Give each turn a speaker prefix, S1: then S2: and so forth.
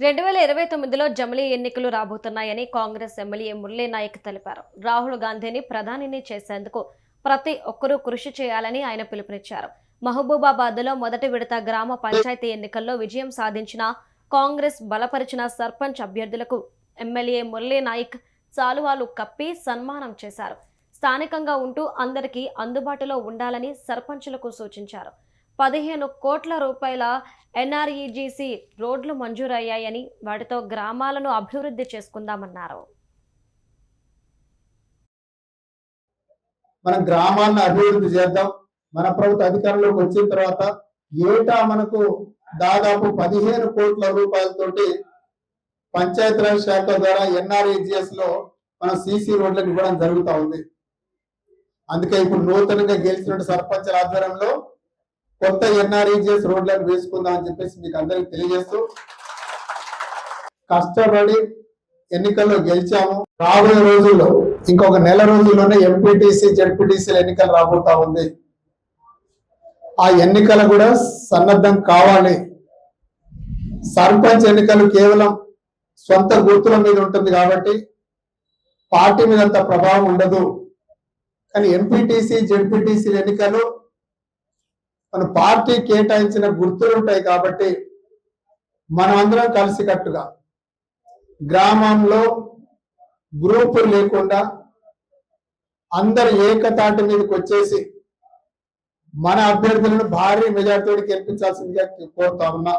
S1: 2029లో జమిలీ ఎన్నికలు రాబోతున్నాయని కాంగ్రెస్ ఎమ్మెల్యే మురళీ నాయక్ తెలిపారు. రాహుల్ గాంధీని ప్రధానిని చేసేందుకు ప్రతి ఒక్కరూ కృషి చేయాలని ఆయన పిలుపునిచ్చారు. మహబూబాబాద్లో మొదటి విడత గ్రామ పంచాయతీ ఎన్నికల్లో విజయం సాధించిన కాంగ్రెస్ బలపరిచిన సర్పంచ్ అభ్యర్థులకు ఎమ్మెల్యే మురళీ నాయక్ శాలువాలు కప్పి సన్మానం చేశారు. స్థానికంగా ఉంటూ అందరికీ అందుబాటులో ఉండాలని సర్పంచులకు సూచించారు. 15 కోట్ల రూపాయల ఎన్ఆర్ఈజీసీ రోడ్లు మంజూరయ్యాయని, వాటితో గ్రామాలను అభివృద్ధి చేసుకుందామన్నారు.
S2: మన గ్రామాలను అభివృద్ధి చేద్దాం. మన ప్రభుత్వ అధికారంలోకి వచ్చిన తర్వాత ఏటా మనకు దాదాపు 15 కోట్ల రూపాయలతోటి పంచాయతీరాజ్ శాఖ ద్వారా ఎన్ఆర్ఈజిఎస్ లో మనం సీసీ రోడ్లకు ఇవ్వడం జరుగుతూ ఉంది. అందుకే ఇప్పుడు నూతనంగా గెలిచిన సర్పంచ్ ఆధ్వర్యంలో కొత్త ఎన్ఆర్ఈజిఎస్ రోడ్లను వేసుకుందాం అని చెప్పేసి మీకు అందరికి తెలియజేస్తూ, కష్టపడి ఎన్నికల్లో గెలిచాము. రాబోయే రోజుల్లో ఇంకొక నెల రోజుల్లోనే ఎంపీటీసీ జెడ్పీటీసీ ఎన్నికలు రాబోతా ఉంది. ఆ ఎన్నికలు కూడా సన్నద్ధం కావాలి. సర్పంచ్ ఎన్నికలు కేవలం సొంత గుర్తుల మీద ఉంటుంది కాబట్టి పార్టీ మీద అంత ప్రభావం ఉండదు. కానీ ఎంపీటీసీ జెడ్పీటీసీ ఎన్నికలు మన పార్టీ కేటాయించిన గుర్తులు ఉంటాయి కాబట్టి మనం అందరం కలిసికట్టుగా గ్రామంలో గ్రూపులు లేకుండా అందరు ఏకతాటి మీదకి వచ్చేసి మన అభ్యర్థులను భారీ మెజార్టీతో గెలిపించాల్సిందిగా కోరుతా ఉన్నా.